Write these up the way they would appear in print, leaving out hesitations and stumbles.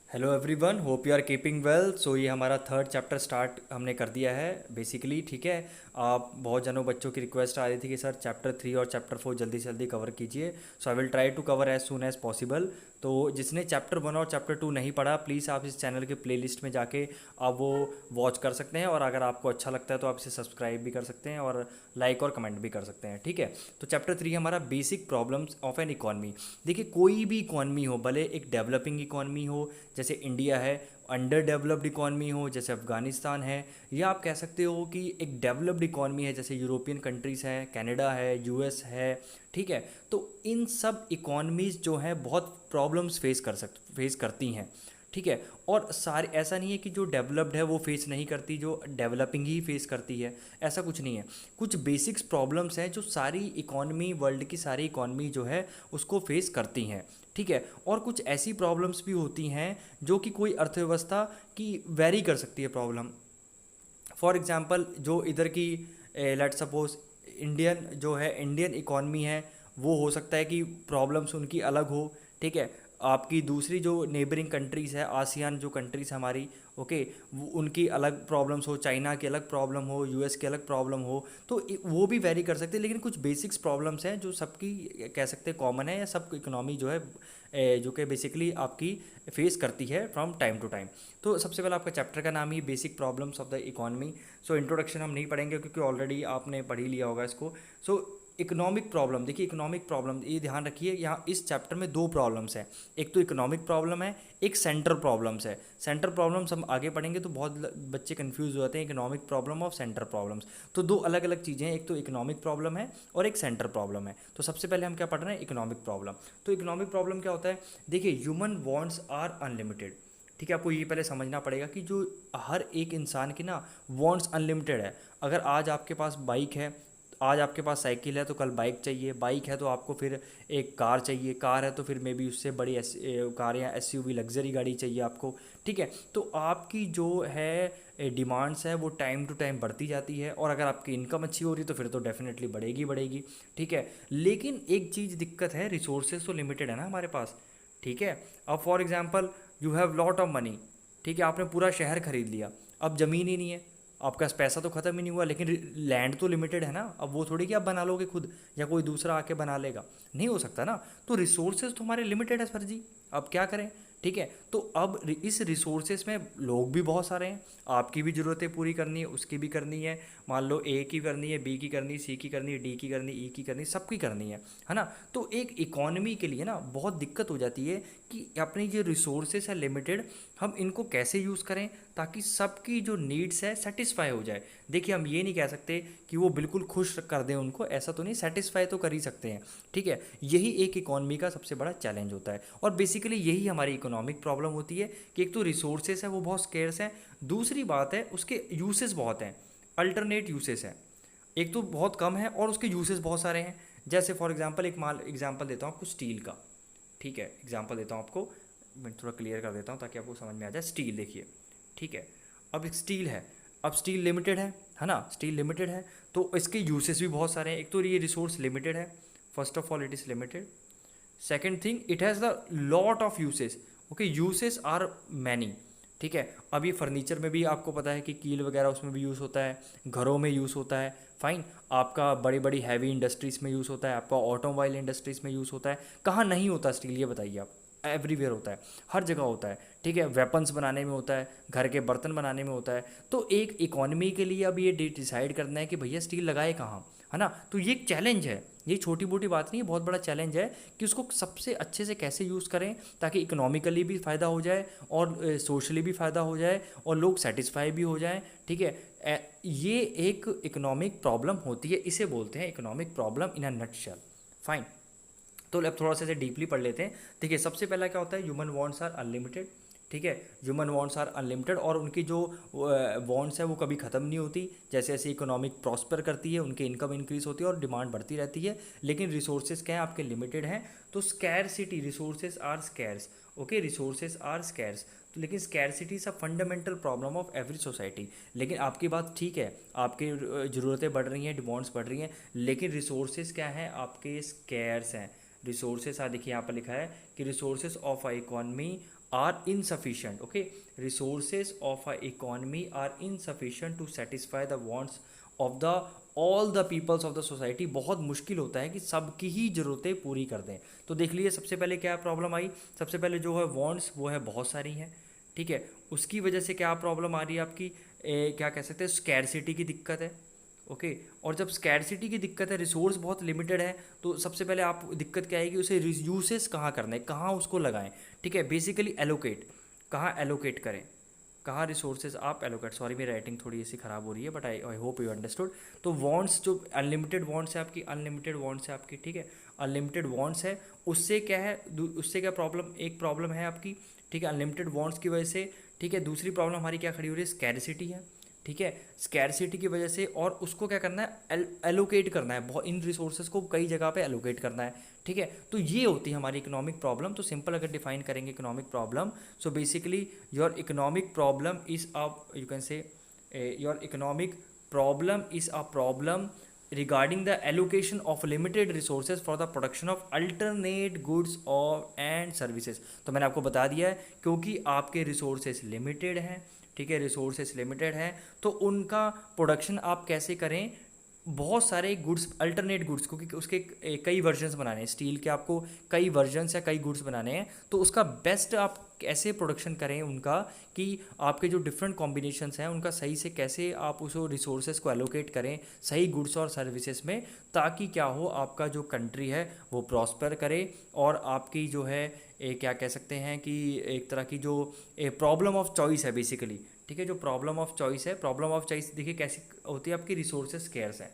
Hello everyone, hope you are keeping well. So ये हमारा third chapter start हमने कर दिया है बेसिकली। ठीक है, आप बहुत जनों बच्चों की रिक्वेस्ट आ रही थी कि सर चैप्टर 3 और चैप्टर 4 जल्दी से जल्दी कवर कीजिए। So I will try to cover as soon as possible. तो जिसने चैप्टर 1 और चैप्टर 2 नहीं पढ़ा, प्लीज़ आप इस चैनल के प्लेलिस्ट में जाके आप वो वॉच कर सकते हैं, और अगर आपको अच्छा लगता है तो आप इसे सब्सक्राइब भी कर सकते हैं और लाइक और कमेंट भी कर सकते हैं। ठीक है, तो चैप्टर 3 हमारा basic problems of N economy. देखिए, कोई भी इकॉनमी हो, भले एक डेवलपिंग इकॉनमी हो जैसे इंडिया है, अंडर डेवलप्ड इकॉनमी हो जैसे अफ़गानिस्तान है, या आप कह सकते हो कि एक डेवलप्ड इकॉनमी है जैसे यूरोपियन कंट्रीज़ हैं, कनाडा है, यूएस है। ठीक है, तो इन सब इकॉनमीज़ जो हैं बहुत प्रॉब्लम्स फेस करती हैं। ठीक है, और सारे ऐसा नहीं है कि जो डेवलप्ड है वो फेस नहीं करती, जो डेवलपिंग ही फेस करती है, ऐसा कुछ नहीं है। कुछ बेसिक्स प्रॉब्लम्स हैं जो सारी इकॉनमी, वर्ल्ड की सारी इकॉनमी जो है उसको फेस करती हैं। ठीक है, और कुछ ऐसी प्रॉब्लम्स भी होती हैं जो कि कोई अर्थव्यवस्था की वेरी कर सकती है प्रॉब्लम। फॉर एग्जांपल, जो इधर की लेट सपोज इंडियन जो है, इंडियन इकॉनमी है, वो हो सकता है कि प्रॉब्लम्स उनकी अलग हो। ठीक है, आपकी दूसरी जो नेबरिंग कंट्रीज़ है, आसियान जो कंट्रीज़ हमारी, ओके, वो उनकी अलग प्रॉब्लम्स हो, चाइना की अलग प्रॉब्लम हो, यूएस की अलग प्रॉब्लम हो, तो वो भी वेरी कर सकते हैं। लेकिन कुछ बेसिक्स प्रॉब्लम्स हैं जो सबकी कह सकते हैं कॉमन है, या सब इकोनॉमी जो है जो कि बेसिकली आपकी फेस करती है फ्रॉम टाइम टू टाइम। तो सबसे पहले आपका चैप्टर का नाम ही basic problems of the economy. So introduction हम नहीं पढ़ेंगे क्योंकि ऑलरेडी आपने पढ़ ही लिया होगा इसको। सो इकोनॉमिक प्रॉब्लम, देखिए इकोनॉमिक प्रॉब्लम ये ध्यान रखिए, यहाँ इस चैप्टर में दो प्रॉब्लम्स हैं। एक तो इकोनॉमिक प्रॉब्लम है, एक सेंट्रल प्रॉब्लम्स है। सेंट्रल प्रॉब्लम्स हम आगे पढ़ेंगे तो बहुत बच्चे कंफ्यूज हो जाते हैं, इकोनॉमिक प्रॉब्लम और सेंट्रल प्रॉब्लम्स तो दो अलग अलग चीज़ें हैं। एक तो इकोनॉमिक प्रॉब्लम है और एक सेंट्रल प्रॉब्लम है। तो सबसे पहले हम क्या पढ़ रहे हैं, इकोनॉमिक प्रॉब्लम। तो इकोनॉमिक प्रॉब्लम क्या होता है, देखिए ह्यूमन वांट्स आर अनलिमिटेड। ठीक है, आपको ये पहले समझना पड़ेगा कि जो हर एक इंसान की ना वांट्स अनलिमिटेड है। अगर आज आपके पास बाइक है, आज आपके पास साइकिल है तो कल बाइक चाहिए, बाइक है तो आपको फिर एक कार चाहिए, कार है तो फिर मे बी उससे बड़ी कार या एसयूवी लग्जरी गाड़ी चाहिए आपको। ठीक है, तो आपकी जो है डिमांड्स है वो टाइम टू टाइम बढ़ती जाती है, और अगर आपकी इनकम अच्छी हो रही है तो फिर तो डेफिनेटली बढ़ेगी बढ़ेगी। ठीक है, लेकिन एक चीज़ दिक्कत है, रिसोर्सेज तो लिमिटेड है ना हमारे पास। ठीक है, अब for example you have lot of money. ठीक है, आपने पूरा शहर खरीद लिया, अब ज़मीन ही नहीं है, आपका पैसा तो ख़त्म ही नहीं हुआ, लेकिन लैंड तो लिमिटेड है ना। अब वो थोड़ी कि आप बना लोगे खुद या कोई दूसरा आके बना लेगा, नहीं हो सकता ना। तो रिसोर्सेज तो हमारे लिमिटेड है सर जी, अब क्या करें। ठीक है, तो अब इस रिसोर्सेज में लोग भी बहुत सारे हैं, आपकी भी ज़रूरतें पूरी करनी है, उसकी भी करनी है। मान लो ए की करनी है, बी की करनी है, सी की करनी है, डी की करनी है, ई की करनी है, सबकी करनी है ना। तो एक इकॉनमी के लिए ना बहुत दिक्कत हो जाती है कि अपनी जो रिसोर्सेज है लिमिटेड, हम इनको कैसे यूज़ करें ताकि सबकी जो नीड्स है सेटिस्फाई हो जाए। देखिए, हम ये नहीं कह सकते कि वो बिल्कुल खुश कर दें उनको, ऐसा तो नहीं, सेटिस्फाई तो कर ही सकते हैं। ठीक है, यही एक इकॉनमी का सबसे बड़ा चैलेंज होता है, और बेसिकली यही हमारी इकोनॉमिक प्रॉब्लम होती है कि एक तो रिसोर्सेज है वो बहुत स्केर्स हैं, दूसरी बात है उसके यूसेस बहुत हैं, अल्टरनेट यूसेस हैं। एक तो बहुत कम है और उसके यूसेस बहुत सारे हैं। जैसे फॉर एग्जांपल एक माल एग्जांपल देता हूँ आपको स्टील का। ठीक है, एग्जांपल देता हूँ आपको, मैं थोड़ा क्लियर कर देता हूँ ताकि आपको समझ में आ जाए। स्टील देखिए, ठीक है, अब एक स्टील है, अब स्टील लिमिटेड है ना, स्टील लिमिटेड है तो इसके यूसेस भी बहुत सारे हैं। एक तो ये रिसोर्स लिमिटेड है, first of all it is limited. Second thing, it has the lot of uses. Okay, uses are many. ठीक है, अब ये फर्नीचर में भी आपको पता है कि कील वगैरह उसमें भी यूज़ होता है, घरों में यूज़ होता है, फाइन। आपका बड़ी बड़ी हैवी इंडस्ट्रीज़ में यूज़ होता है, आपका ऑटोमोबाइल इंडस्ट्रीज़ में यूज़ होता है। कहाँ नहीं होता स्टील, ये बताइए आप। एवरीवेयर होता है, हर जगह होता है। ठीक है, वेपन्स बनाने में होता है, घर के बर्तन बनाने में होता है। तो एक इकॉनमी के लिए अब ये डिसाइड करना है कि भैया स्टील लगाए कहाँ, है ना। तो ये एक चैलेंज है, ये छोटी मोटी बात नहीं है, बहुत बड़ा चैलेंज है कि उसको सबसे अच्छे से कैसे यूज़ करें ताकि इकोनॉमिकली भी फ़ायदा हो जाए और सोशली भी फ़ायदा हो जाए और लोग सेटिस्फाई भी हो जाएं। ठीक है, ये एक इकोनॉमिक प्रॉब्लम होती है, इसे बोलते हैं economic problem in a nutshell. Fine, तो अब थोड़ा सा इसे डीपली पढ़ लेते हैं। देखिए, सबसे पहला क्या होता है, ह्यूमन वांट्स आर अनलिमिटेड। ठीक है, ह्यूमन वांट्स आर अनलिमिटेड, और उनकी जो वांट्स है वो कभी ख़त्म नहीं होती। जैसे जैसे इकोनॉमिक प्रॉस्पर करती है, उनकी इनकम इंक्रीज होती है और डिमांड बढ़ती रहती है, लेकिन रिसोर्सेज क्या है आपके, लिमिटेड हैं। तो scarcity, resources are scarce. Okay, resources are scarce. तो लेकिन scarcity is a fundamental problem of every society. लेकिन आपकी बात ठीक है, आपकी ज़रूरतें बढ़ रही हैं, डिमांड्स बढ़ रही हैं, लेकिन रिसोर्सेज क्या हैं आपके, स्कैर्स हैं। रिसोर्सेज देखिए यहाँ पर लिखा है कि resources of a economy are insufficient, okay, resources of a economy are insufficient to satisfy the wants of the all the peoples of the society. बहुत मुश्किल होता है कि सबकी ही ज़रूरतें पूरी कर दें। तो देख लीजिए सबसे पहले क्या प्रॉब्लम आई, सबसे पहले जो है वांट्स वो है बहुत सारी हैं, ठीक है, उसकी वजह से क्या प्रॉब्लम आ रही है आपकी, क्या कह सकते हैं, स्कैरसिटी की दिक्कत है, ओके। और जब स्कैरसिटी की दिक्कत है, रिसोर्स बहुत लिमिटेड है, तो सबसे पहले आप दिक्कत क्या आएगी, उसे यूसेस कहाँ करना है, कहाँ उसको लगाएं, ठीक है, बेसिकली एलोकेट, कहाँ एलोकेट करें, कहाँ रिसोर्सेज आप एलोकेट, सॉरी मेरी राइटिंग थोड़ी सी ख़राब हो रही है but I hope you understood. तो वॉन्ट्स जो अनलिमिटेड वॉन्ट्स है आपकी, अनलिमिटेड वॉन्ट्स है आपकी, ठीक है, अनलिमिटेड वॉन्ट्स है, उससे क्या है, उससे क्या प्रॉब्लम, एक प्रॉब्लम है आपकी, ठीक है, अनलिमिटेड वॉन्ट्स की वजह से, ठीक है। दूसरी प्रॉब्लम हमारी क्या खड़ी हो रही है, स्कैरसिटी है, ठीक है, स्कैरसिटी की वजह से, और उसको क्या करना है, एलोकेट करना है, बहुत इन रिसोर्सेज को कई जगह पे एलोकेट करना है, ठीक है। तो ये होती है हमारी इकोनॉमिक प्रॉब्लम। तो सिंपल अगर डिफाइन करेंगे economic problem, so basically your economic problem is a, you can say your economic problem is a problem regarding the allocation of limited resources for the production of alternate goods or and services। तो मैंने आपको बता दिया है, क्योंकि आपके resources limited हैं, ठीक है, रिसोर्सेज लिमिटेड हैं, तो उनका प्रोडक्शन आप कैसे करें, बहुत सारे गुड्स, अल्टरनेट गुड्स, क्योंकि उसके कई वर्जन्स बनाने हैं, स्टील के आपको कई वर्जन्स या कई गुड्स बनाने हैं, तो उसका बेस्ट आप कैसे प्रोडक्शन करें उनका, कि आपके जो डिफरेंट कॉम्बिनेशंस हैं उनका सही से कैसे आप उस रिसोर्सेज को एलोकेट करें सही गुड्स और सर्विसेज में, ताकि क्या हो, आपका जो कंट्री है वो प्रॉस्पर करे, और आपकी जो है क्या कह सकते हैं कि एक तरह की जो प्रॉब्लम ऑफ चॉइस है बेसिकली, ठीक है, जो प्रॉब्लम ऑफ चॉइस है, प्रॉब्लम ऑफ चॉइस देखिए कैसी होती है, आपकी रिसोर्सेज स्कैर्स हैं,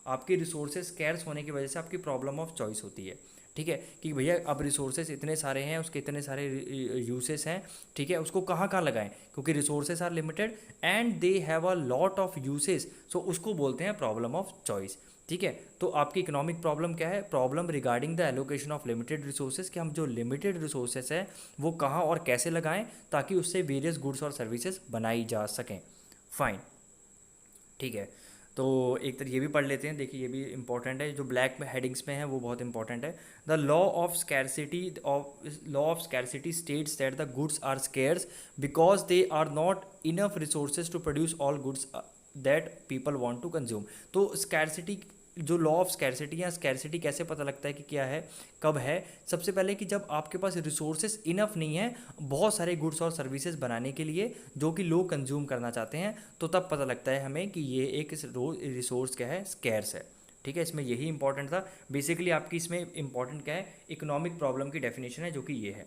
आपकी रिसोर्सेज स्कैर्स होने की वजह से आपकी प्रॉब्लम ऑफ चॉइस होती है, ठीक है, कि भैया अब रिसोर्सेज इतने सारे हैं, उसके इतने सारे यूसेस हैं, ठीक है, उसको कहाँ कहाँ लगाएं, क्योंकि resources are limited and they have a lot of uses, so उसको बोलते हैं प्रॉब्लम ऑफ चॉइस, ठीक है। तो आपकी इकोनॉमिक प्रॉब्लम क्या है, problem regarding the allocation of limited resources, कि हम जो लिमिटेड रिसोर्सेज हैं वो कहाँ और कैसे लगाएं ताकि उससे वेरियस गुड्स और सर्विसेज बनाई जा सकें, फाइन, ठीक है। तो एक तरह ये भी पढ़ लेते हैं, देखिए ये भी इंपॉर्टेंट है, जो ब्लैक में हेडिंग्स में है वो बहुत इंपॉर्टेंट है। The law of scarcity states that the goods are scarce because they are not enough resources to produce all goods that people want to consume. तो स्कैरसिटी, जो लॉ ऑफ स्कैरसिटी या scarcity कैसे पता लगता है कि क्या है, कब है, सबसे पहले कि जब आपके पास रिसोर्सेज इनफ नहीं है बहुत सारे गुड्स और सर्विसेज बनाने के लिए जो कि लोग कंज्यूम करना चाहते हैं, तो तब पता लगता है हमें कि ये एक रिसोर्स क्या है, स्कैर्स है, ठीक है। इसमें यही इंपॉर्टेंट था बेसिकली, आपकी इसमें इंपॉर्टेंट क्या है, इकोनॉमिक प्रॉब्लम की डेफिनेशन है जो कि ये है,